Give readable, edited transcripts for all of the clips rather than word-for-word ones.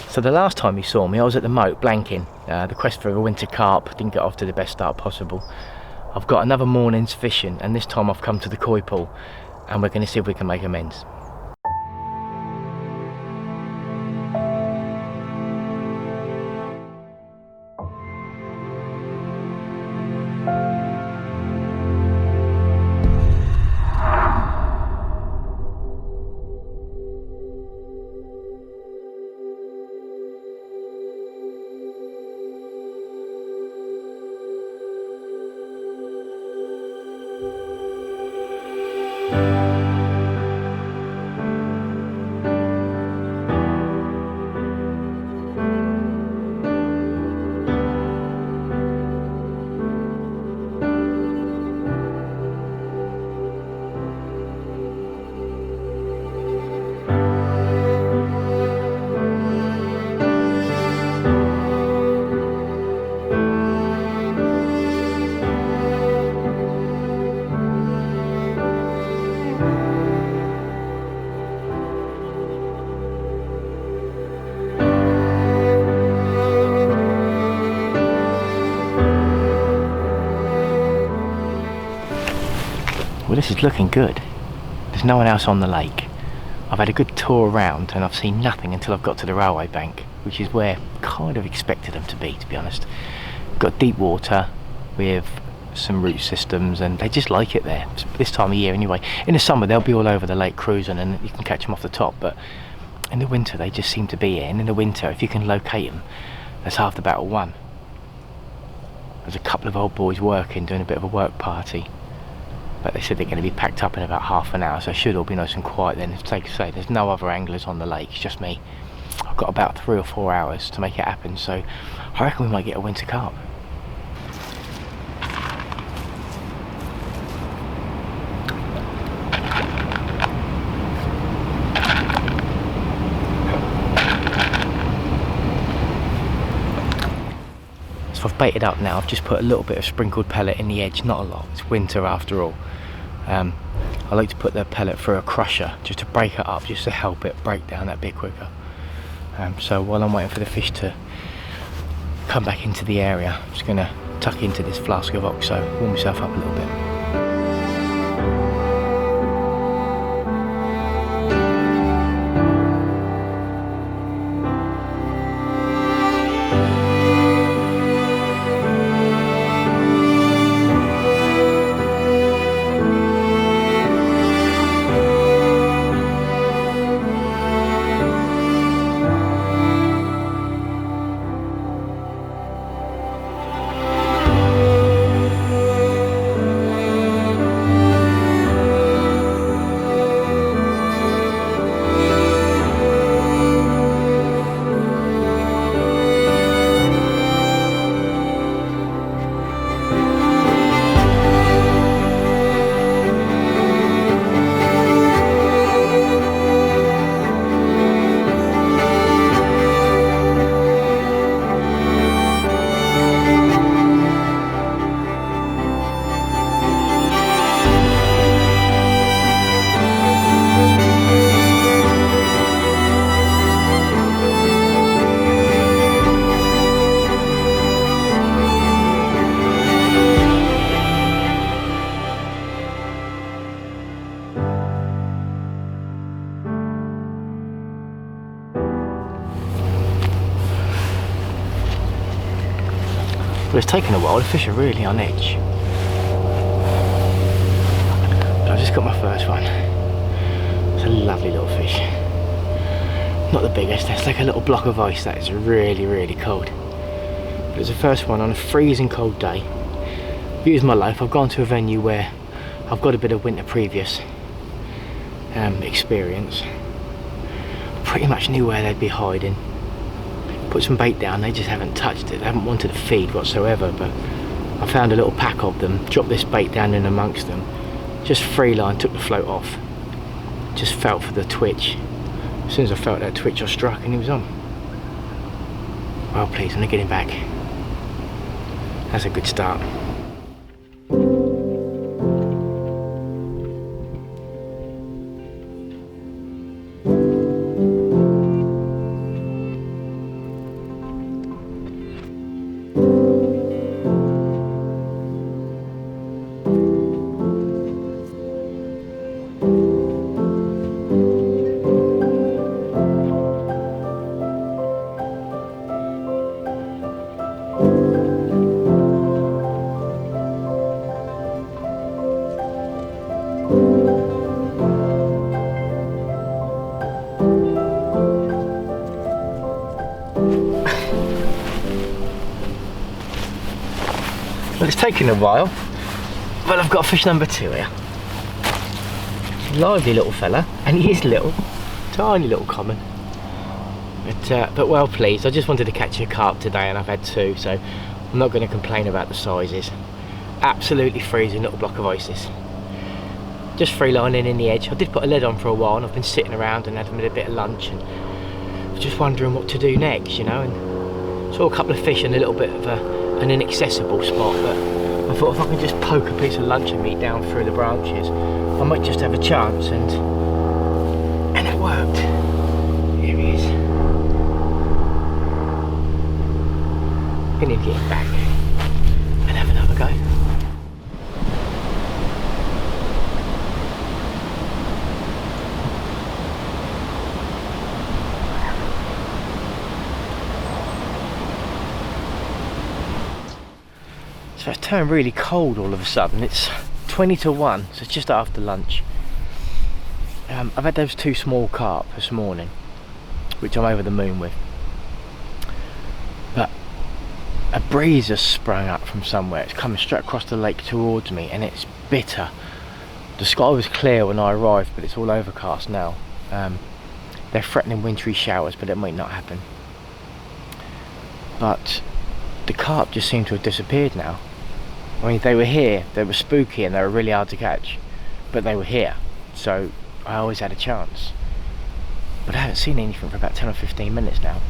So the last time you saw me, I was at the moat blanking. The quest for a winter carp didn't get off to the best start possible. I've got another morning's fishing, and this time I've come to the koi pool, and we're going to see if we can make amends. Well, this is looking good. There's no one else on the lake. I've had a good tour around and I've seen nothing until I've got to the railway bank, which is where I kind of expected them to be honest. Got deep water with some root systems, and they just like it there this time of year anyway. In the summer they'll be all over the lake cruising and you can catch them off the top, but in the winter they just seem to be here. And in the winter, if you can locate them, that's half the battle won. There's a couple of old boys working, doing a bit of a work party, but they said they're going to be packed up in about half an hour, so it should all be nice and quiet then. As I say, there's no other anglers on the lake, it's just me. I've got about 3 or 4 hours to make it happen, so I reckon we might get a winter carp. So I've baited up now. I've just put a little bit of sprinkled pellet in the edge, not a lot, it's winter after all. I like to put the pellet through a crusher just to break it up, just to help it break down that bit quicker. So while I'm waiting for the fish to come back into the area, I'm just going to tuck into this flask of OXO, warm myself up a little bit. But it's taken a while, the fish are really on edge. But I just got my first one. It's a lovely little fish. Not the biggest, it's like a little block of ice that is really, really cold. But it's the first one on a freezing cold day. I've used my life, I've gone to a venue where I've got a bit of winter previous experience. Pretty much knew where they'd be hiding. Put some bait down, they just haven't touched it, they haven't wanted to feed whatsoever, but I found a little pack of them, dropped this bait down in amongst them, just free line, took the float off, just felt for the twitch. As soon as I felt that twitch I struck and he was on. Well pleased, I'm gonna get him back. That's a good start. it's taken a while, but I've got fish number 2 here. Lively little fella, and he is little, tiny little common, but well pleased. I just wanted to catch a carp today and I've had 2, so I'm not going to complain about the sizes. Absolutely freezing little block of isis. Just free lining in the edge. I did put a lead on for a while and I've been sitting around and having a bit of lunch and just wondering what to do next, you know, and saw a couple of fish in a little bit of an inaccessible spot, but I thought if I can just poke a piece of luncheon meat down through the branches, I might just have a chance, and it worked. Here he is. Gonna get him back and have another go. So it's turned really cold all of a sudden. It's 20 to 1, so it's just after lunch. I've had those 2 small carp this morning, which I'm over the moon with. But a breeze has sprung up from somewhere. It's coming straight across the lake towards me, and it's bitter. The sky was clear when I arrived, but it's all overcast now. They're threatening wintry showers, but it might not happen. But the carp just seem to have disappeared now. I mean, they were here, they were spooky and they were really hard to catch, but they were here, so I always had a chance. But I haven't seen anything for about 10 or 15 minutes now.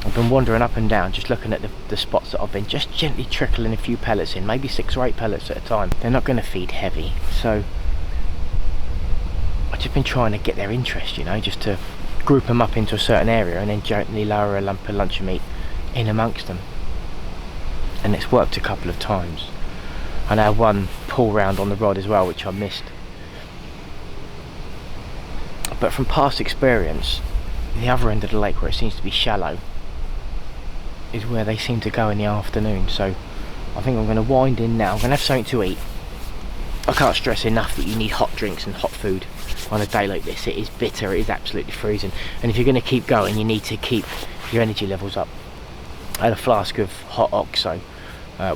I've been wandering up and down, just looking at the spots that I've been just gently trickling a few pellets in, maybe 6 or 8 pellets at a time. They're not going to feed heavy, so I've just been trying to get their interest, you know, just to group them up into a certain area and then gently lower a lump of luncheon meat in amongst them. And it's worked a couple of times. I now had one pull round on the rod as well, which I missed. But from past experience, the other end of the lake where it seems to be shallow is where they seem to go in the afternoon. So I think I'm going to wind in now. I'm going to have something to eat. I can't stress enough that you need hot drinks and hot food on a day like this. It is bitter, it is absolutely freezing, and if you're going to keep going you need to keep your energy levels up. I had a flask of hot oxo,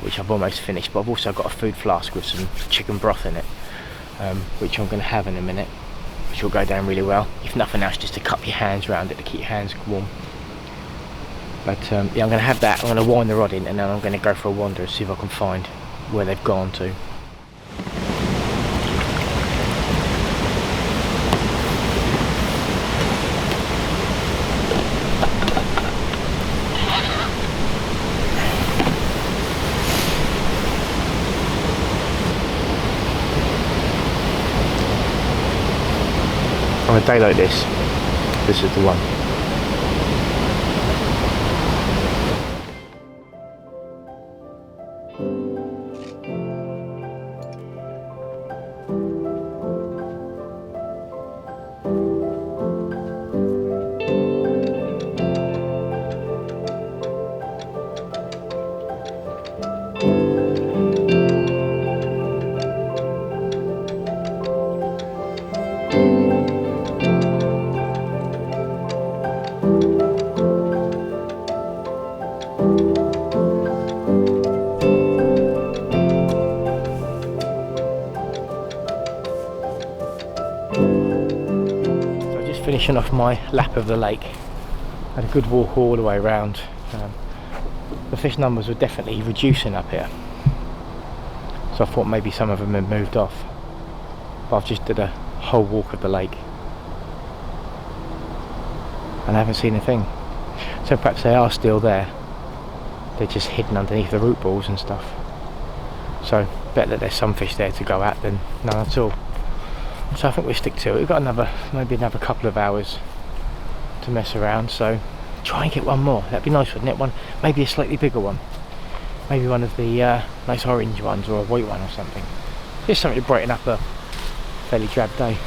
which I've almost finished, but I've also got a food flask with some chicken broth in it, which I'm going to have in a minute, which will go down really well. If nothing else, just to cup your hands around it to keep your hands warm. But yeah, I'm going to have that. I'm going to wind the rod in and then I'm going to go for a wander and see if I can find where they've gone to. On a day like this is the one. Finishing off my lap of the lake. Had a good walk all the way around. The fish numbers were definitely reducing up here, so I thought maybe some of them had moved off, but I've just did a whole walk of the lake and I haven't seen a thing. So perhaps they are still there, they're just hidden underneath the root balls and stuff. So bet that there's some fish there to go at than none at all. So I think we'll stick to it. We've got maybe another couple of hours to mess around, so try and get one more. That'd be nice, wouldn't it? One, maybe a slightly bigger one. Maybe one of the nice orange ones or a white one or something. Just something to brighten up a fairly drab day.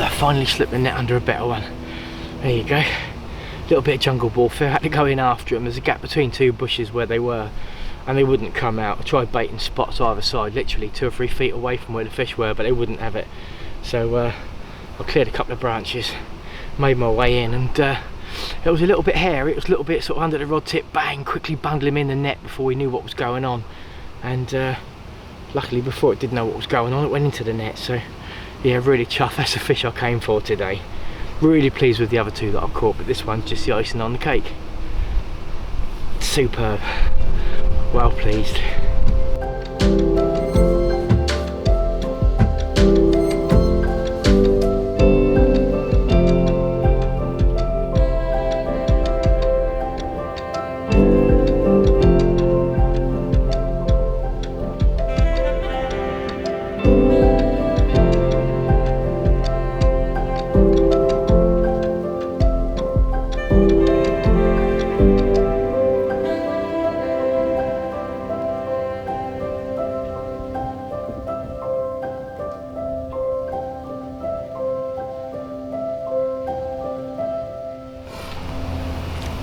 I finally slipped the net under a better one. There you go. Little bit of jungle warfare. I had to go in after them. There's a gap between two bushes where they were, and they wouldn't come out. I tried baiting spots either side, literally 2 or 3 feet away from where the fish were, but they wouldn't have it. So I cleared a couple of branches, made my way in, and it was a little bit hairy. It was a little bit sort of under the rod tip. Bang! Quickly bundle him in the net before we knew what was going on. And luckily, before it did know what was going on, it went into the net. So yeah, really chuffed. That's the fish I came for today. Really pleased with the other 2 that I've caught, but this one's just the icing on the cake. Superb. Well pleased.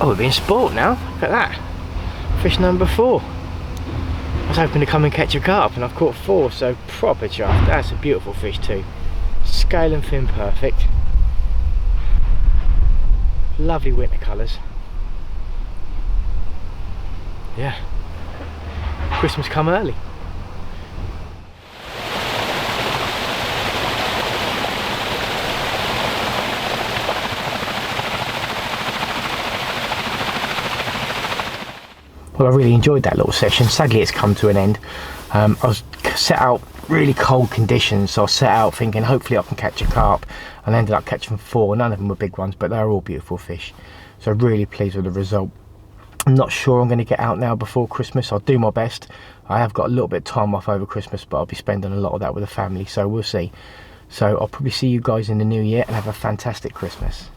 Oh, we're being sport now. Look at that. Fish number 4. I was hoping to come and catch a carp, and I've caught 4, so proper chuffed. That's a beautiful fish too. Scale and fin perfect. Lovely winter colours. Yeah. Christmas come early. Well, I really enjoyed that little session. Sadly, it's come to an end. I was set out really cold conditions, so I set out thinking hopefully I can catch a carp, and I ended up catching 4. None of them were big ones, but they're all beautiful fish. So really pleased with the result. I'm not sure I'm going to get out now before Christmas. I'll do my best. I have got a little bit of time off over Christmas, but I'll be spending a lot of that with the family, so we'll see. So I'll probably see you guys in the new year, and have a fantastic Christmas.